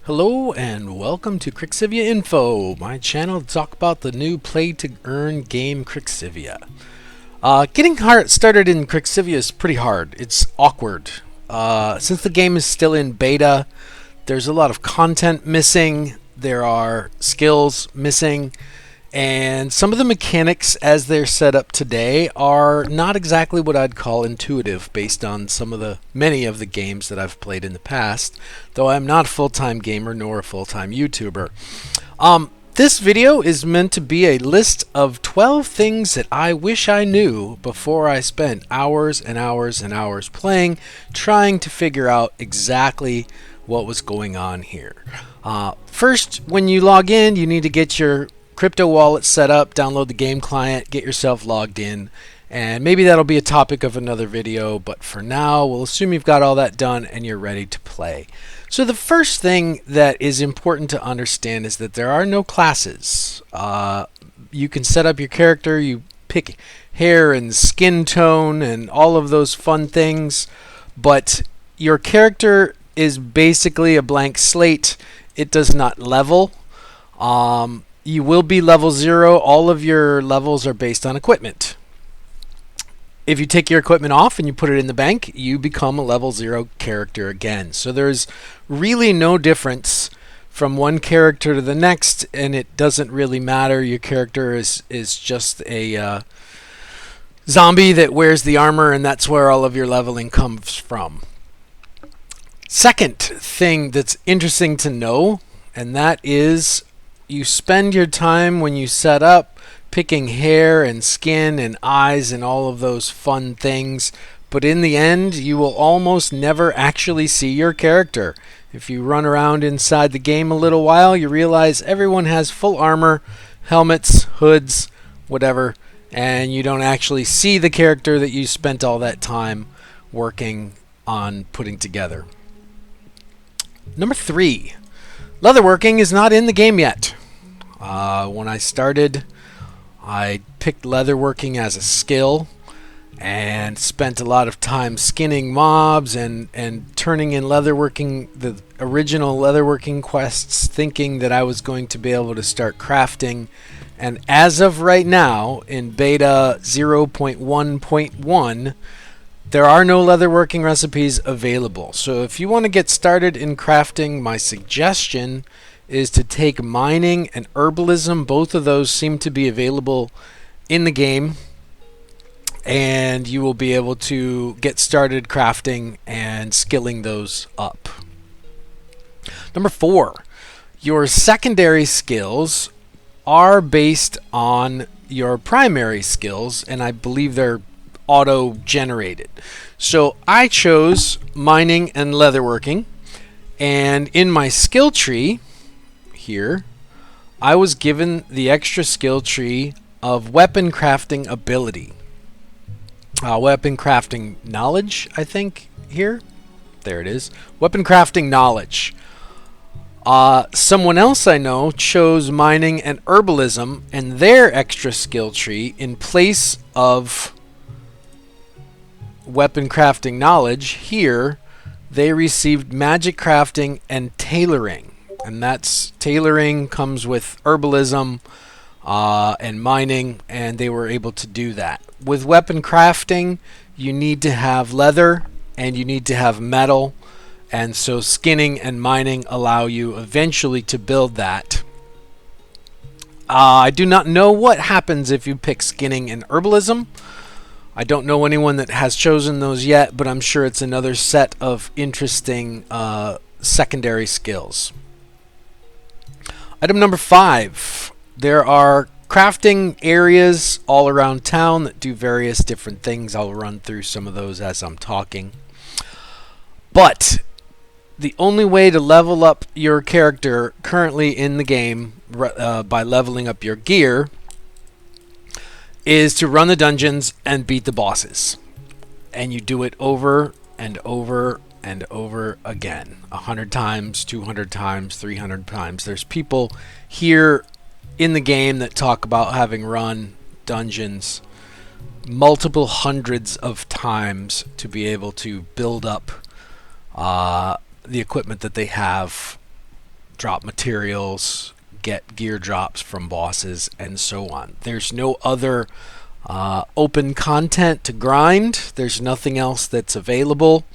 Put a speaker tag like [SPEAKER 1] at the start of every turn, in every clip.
[SPEAKER 1] Hello and welcome to Kryxivia Info, my channel to talk about the new play-to-earn game Kryxivia. Getting started in Kryxivia is pretty hard. It's awkward. Since the game is still in beta, there's a lot of content missing, there are skills missing, and some of the mechanics as they're set up today are not exactly what I'd call intuitive based on many of the games that I've played in the past, though I'm not a full-time gamer nor a full-time YouTuber. This video is meant to be a list of 12 things that I wish I knew before I spent hours and hours and hours playing, trying to figure out exactly what was going on here. First, when you log in, you need to get your crypto wallet set up, download the game client, get yourself logged in, and maybe that'll be a topic of another video, but for now we'll assume you've got all that done and you're ready to play. So the first thing that is important to understand is that there are no classes. You can set up your character, you pick hair and skin tone and all of those fun things, but your character is basically a blank slate. It does not level. You will be level 0. All of your levels are based on equipment. If you take your equipment off and you put it in the bank, you become a level 0 character again. So there's really no difference from one character to the next, and it doesn't really matter. Your character is just a zombie that wears the armor, and that's where all of your leveling comes from. Second thing that's interesting to know, and that is you spend your time when you set up picking hair and skin and eyes and all of those fun things, but in the end you will almost never actually see your character. If you run around inside the game a little while, you realize everyone has full armor, helmets, hoods, whatever, and you don't actually see the character that you spent all that time working on putting together. Number 3. Leatherworking is not in the game yet. When I started, I picked leatherworking as a skill and spent a lot of time skinning mobs and turning in the original leatherworking quests, thinking that I was going to be able to start crafting. And as of right now, in beta 0.1.1, there are no leatherworking recipes available. So if you want to get started in crafting, my suggestion is to take mining and herbalism. Both of those seem to be available in the game, and you will be able to get started crafting and skilling those up. Number 4, your secondary skills are based on your primary skills, and I believe they're auto-generated. So I chose mining and leatherworking, and in my skill tree here, I was given the extra skill tree of weapon crafting ability. Weapon crafting knowledge, I think, here. There it is. Weapon crafting knowledge. Someone else I know chose mining and herbalism and their extra skill tree in place of weapon crafting knowledge. Here they received magic crafting and tailoring, and that's tailoring comes with herbalism and mining, and they were able to do that. With weapon crafting, you need to have leather and you need to have metal, and so skinning and mining allow you eventually to build that. I do not know what happens if you pick skinning and herbalism. I don't know anyone that has chosen those yet, but I'm sure it's another set of interesting secondary skills. Item number 5. There are crafting areas all around town that do various different things. I'll run through some of those as I'm talking. But the only way to level up your character currently in the game by leveling up your gear is to run the dungeons and beat the bosses. And you do it over and over and over again. 100 times, 200 times, 300 times. There's people here in the game that talk about having run dungeons multiple hundreds of times to be able to build up the equipment that they have drop materials, get gear drops from bosses, and so on. There's no other open content to grind. There's nothing else that's available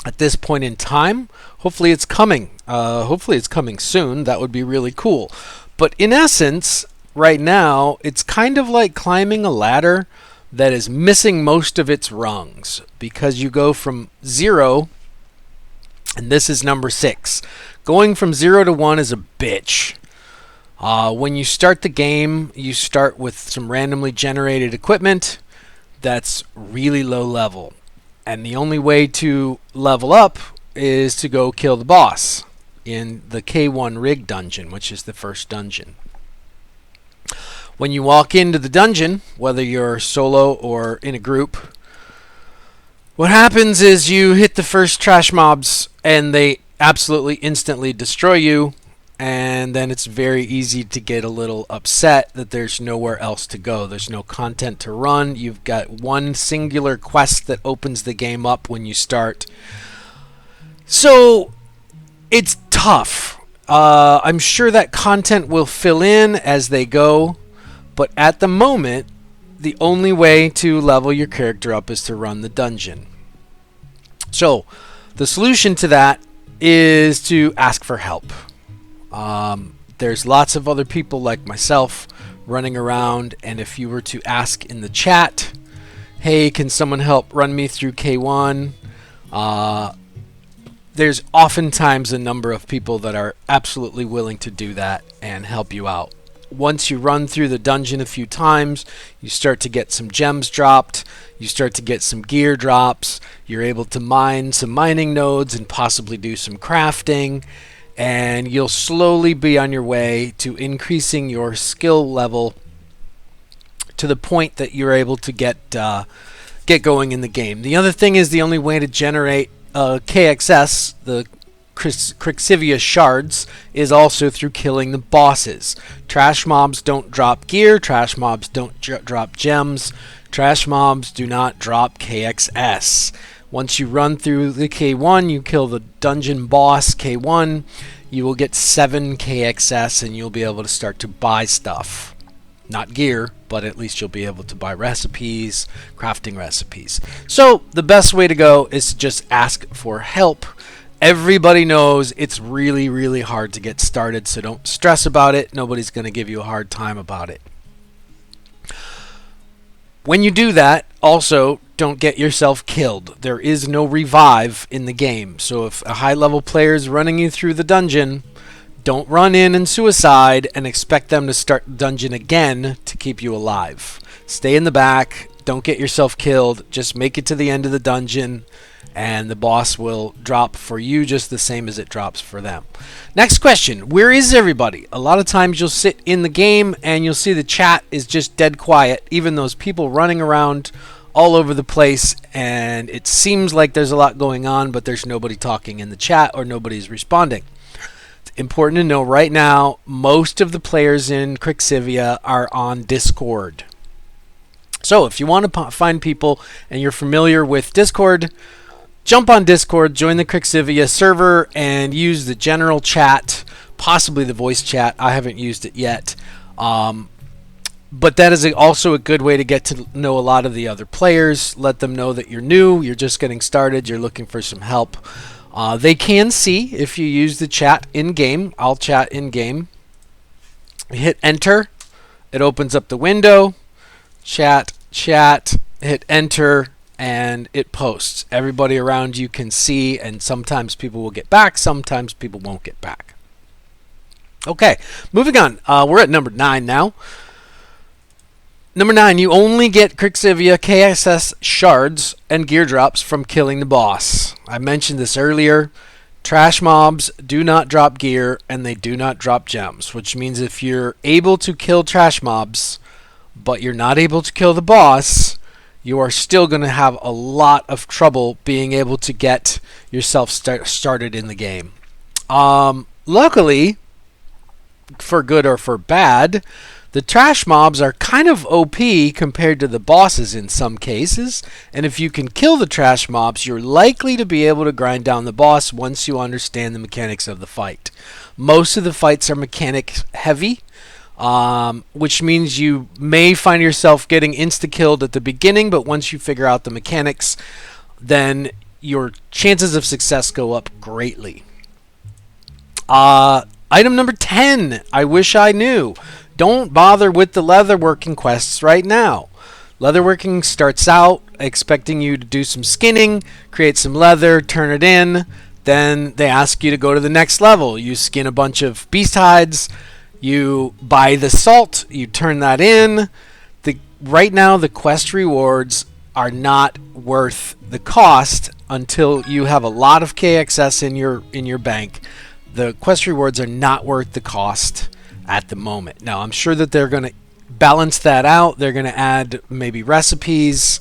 [SPEAKER 1] at this point in time. Hopefully it's coming. Hopefully it's coming soon. That would be really cool. But in essence, right now, it's kind of like climbing a ladder that is missing most of its rungs, because you go from 0, and this is number 6. Going from 0 to 1 is a bitch. When you start the game, you start with some randomly generated equipment that's really low level. And the only way to level up is to go kill the boss in the K1 rig dungeon, which is the first dungeon. When you walk into the dungeon, whether you're solo or in a group, what happens is you hit the first trash mobs and they absolutely instantly destroy you, and then it's very easy to get a little upset that there's nowhere else to go. There's no content to run. You've got one singular quest that opens the game up when you start. So it's tough. I'm sure that content will fill in as they go, but at the moment, the only way to level your character up is to run the dungeon. So the solution to that is to ask for help. There's lots of other people like myself running around, and if you were to ask in the chat, hey, can someone help run me through K1? There's oftentimes a number of people that are absolutely willing to do that and help you out. Once you run through the dungeon a few times, you start to get some gems dropped, you start to get some gear drops, you're able to mine some mining nodes and possibly do some crafting, and you'll slowly be on your way to increasing your skill level to the point that you're able to get going in the game. The other thing is the only way to generate KXS, the Kryxivia shards, is also through killing the bosses. Trash mobs don't drop gear, trash mobs don't drop gems, trash mobs do not drop KXS. Once you run through the K1, you kill the dungeon boss K1, you will get 7 KXS and you'll be able to start to buy stuff. Not gear, but at least you'll be able to buy recipes, crafting recipes. So the best way to go is to just ask for help. Everybody knows it's really, really hard to get started, so don't stress about it. Nobody's going to give you a hard time about it. When you do that, also, don't get yourself killed. There is no revive in the game, so if a high-level player is running you through the dungeon, don't run in and suicide and expect them to start the dungeon again to keep you alive. Stay in the back. Don't get yourself killed. Just make it to the end of the dungeon, and the boss will drop for you just the same as it drops for them. Next question, where is everybody? A lot of times you'll sit in the game and you'll see the chat is just dead quiet, even those people running around all over the place, and it seems like there's a lot going on, but there's nobody talking in the chat or nobody's responding. It's important to know right now, most of the players in Kryxivia are on Discord. So if you want to find people and you're familiar with Discord, jump on Discord, join the Kryxivia server, and use the general chat, possibly the voice chat. I haven't used it yet. But that is also a good way to get to know a lot of the other players. Let them know that you're new, you're just getting started, you're looking for some help. They can see if you use the chat in-game. I'll chat in-game. Hit enter. It opens up the window. Chat, hit enter, and it posts. Everybody around you can see, and sometimes people will get back, sometimes people won't get back. Okay, moving on. We're at number 9 now. Number 9, you only get Kryxivia KSS shards and gear drops from killing the boss. I mentioned this earlier. Trash mobs do not drop gear, and they do not drop gems, which means if you're able to kill trash mobs, but you're not able to kill the boss, you are still going to have a lot of trouble being able to get yourself started in the game. Luckily, for good or for bad, The trash mobs are kind of OP compared to the bosses in some cases, and if you can kill the trash mobs, you're likely to be able to grind down the boss once you understand the mechanics of the fight. Most of the fights are mechanic heavy, which means you may find yourself getting insta-killed at the beginning, but once you figure out the mechanics, then your chances of success go up greatly. Item number 10, I wish I knew. Don't bother with the leatherworking quests right now. Leatherworking starts out expecting you to do some skinning, create some leather, turn it in. Then they ask you to go to the next level. You skin a bunch of beast hides. You buy the salt. You turn that in. Right now, the quest rewards are not worth the cost until you have a lot of KXS in your bank. The quest rewards are not worth the cost at the moment. Now, I'm sure that they're going to balance that out. They're going to add maybe recipes,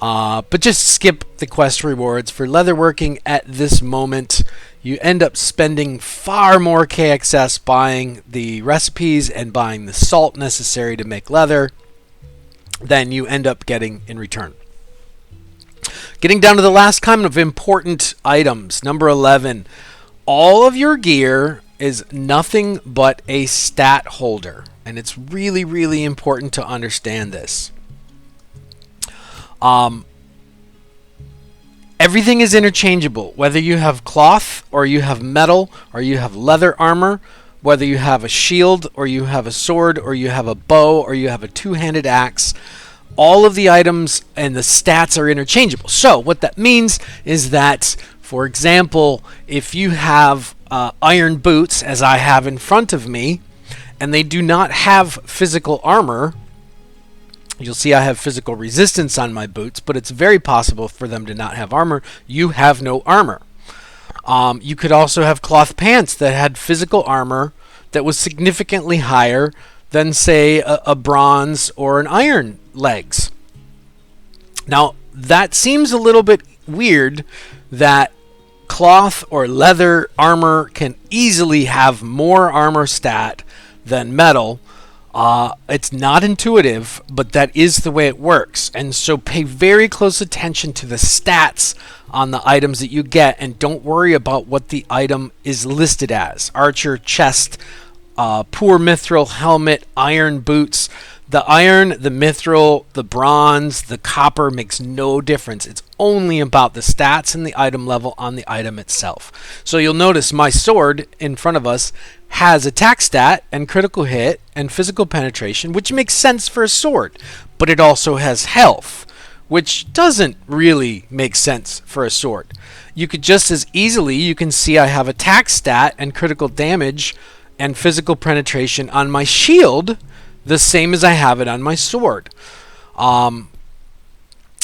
[SPEAKER 1] but just skip the quest rewards. For leatherworking at this moment, you end up spending far more KXS buying the recipes and buying the salt necessary to make leather than you end up getting in return. Getting down to the last kind of important items, number 11. All of your gear is nothing but a stat holder, and it's really, really important to understand this. Everything is interchangeable, whether you have cloth or you have metal or you have leather armor, whether you have a shield or you have a sword or you have a bow or you have a two-handed axe. All of the items and the stats are interchangeable. So what that means is that, for example, if you have iron boots, as I have in front of me, and they do not have physical armor, you'll see I have physical resistance on my boots, but it's very possible for them to not have armor. You have no armor. You could also have cloth pants that had physical armor that was significantly higher than, say, a bronze or an iron legs. Now, that seems a little bit weird that cloth or leather armor can easily have more armor stat than metal. It's not intuitive, but that is the way it works. And so pay very close attention to the stats on the items that you get, and don't worry about what the item is listed as. Archer, chest, poor mithril helmet, iron boots. The iron, the mithril, the bronze, the copper makes no difference. It's only about the stats and the item level on the item itself. So you'll notice my sword in front of us has attack stat and critical hit and physical penetration, which makes sense for a sword, but it also has health, which doesn't really make sense for a sword. You could just as easily, you can see I have attack stat and critical damage and physical penetration on my shield, the same as I have it on my sword.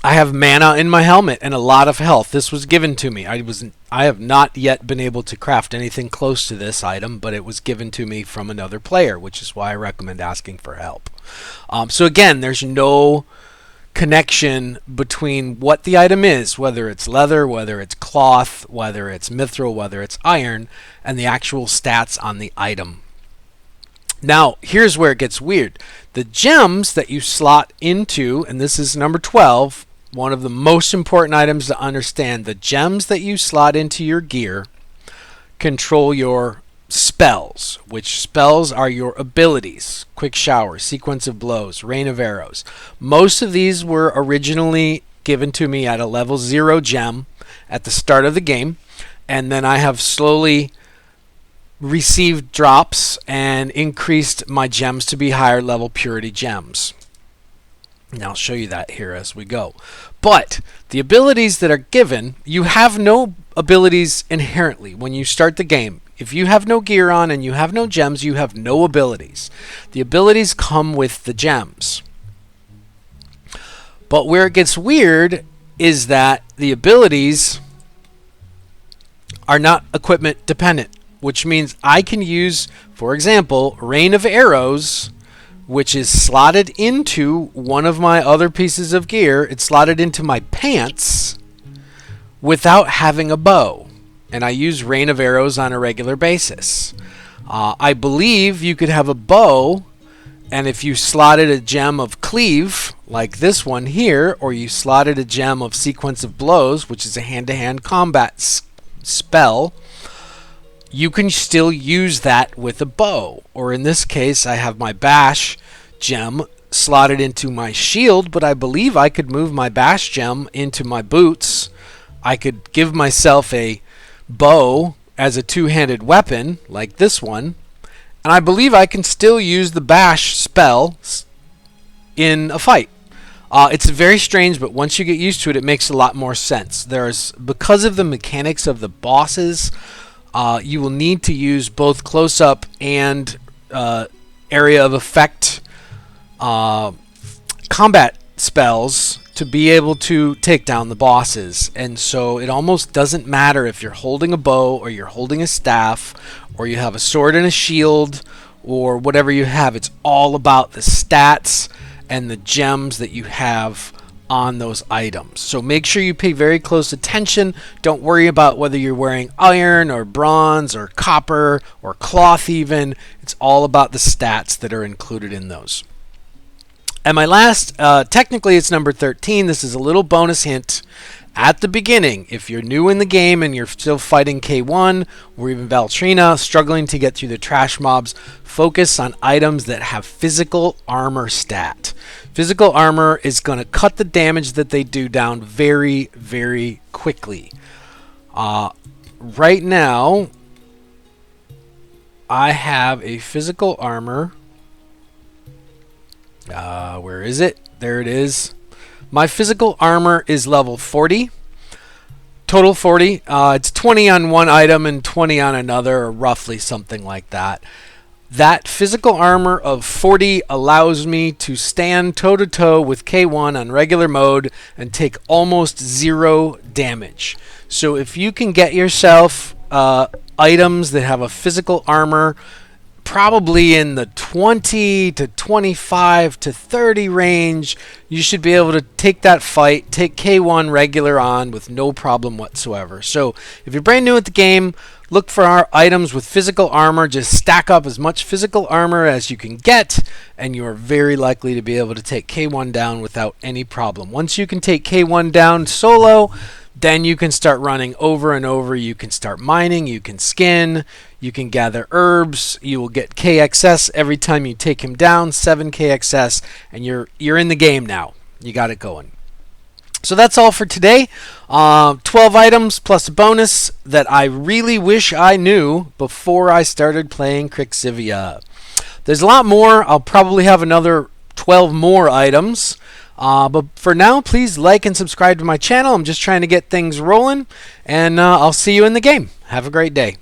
[SPEAKER 1] I have mana in my helmet and a lot of health. This was given to me. I have not yet been able to craft anything close to this item, but it was given to me from another player, which is why I recommend asking for help. So again, there's no connection between what the item is, whether it's leather, whether it's cloth, whether it's mithril, whether it's iron, and the actual stats on the item. Now, here's where it gets weird. The gems that you slot into, and this is number 12, one of the most important items to understand, the gems that you slot into your gear control your spells, which spells are your abilities. Quick shower, sequence of blows, rain of arrows. Most of these were originally given to me at a level 0 gem at the start of the game, and then I have slowly received drops and increased my gems to be higher level purity gems. Now I'll show you that here as we go. But the abilities that are given, you have no abilities inherently when you start the game. If you have no gear on and you have no gems, you have no abilities. The abilities come with the gems. But where it gets weird is that the abilities are not equipment dependent, which means I can use, for example, Rain of Arrows, which is slotted into one of my other pieces of gear. It's slotted into my pants without having a bow. And I use Rain of Arrows on a regular basis. I believe you could have a bow And if you slotted a gem of Cleave, like this one here, or you slotted a gem of Sequence of Blows, which is a hand-to-hand combat spell, you can still use that with a bow. Or in this case, I have my Bash gem slotted into my shield, but I believe I could move my Bash gem into my boots. I could give myself a bow as a two-handed weapon, like this one, and I believe I can still use the Bash spell in a fight. It's very strange, but once you get used to it, it makes a lot more sense. Because of the mechanics of the bosses, you will need to use both close-up and area of effect combat spells to be able to take down the bosses. And so it almost doesn't matter if you're holding a bow or you're holding a staff or you have a sword and a shield or whatever you have. It's all about the stats and the gems that you have on those items. So make sure you pay very close attention. Don't worry about whether you're wearing iron or bronze or copper or cloth even. It's all about the stats that are included in those. And my last, technically it's number 13. This is a little bonus hint at the beginning. If you're new in the game and you're still fighting K1 or even Valtrina, struggling to get through the trash mobs, focus on items that have physical armor stat. Physical armor is going to cut the damage that they do down very, very quickly. Right now, I have a physical armor. Where is it? There it is. My physical armor is level 40. Total 40. It's 20 on one item and 20 on another, or roughly something like that. That physical armor of 40 allows me to stand toe-to-toe with K1 on regular mode and take almost 0 damage. So if you can get yourself items that have a physical armor probably in the 20 to 25 to 30 range, you should be able to take that fight, take K1 regular on with no problem whatsoever. So if you're brand new at the game, look for our items with physical armor. Just stack up as much physical armor as you can get, and you are very likely to be able to take K1 down without any problem. Once you can take K1 down solo, then you can start running over and over. You can start mining, you can skin, you can gather herbs, you will get KXS every time you take him down, 7 KXS, and you're in the game now. You got it going. So that's all for today. 12 items plus a bonus that I really wish I knew before I started playing Kryxivia. There's a lot more. I'll probably have another 12 more items. But for now, please like and subscribe to my channel. I'm just trying to get things rolling, and I'll see you in the game. Have a great day.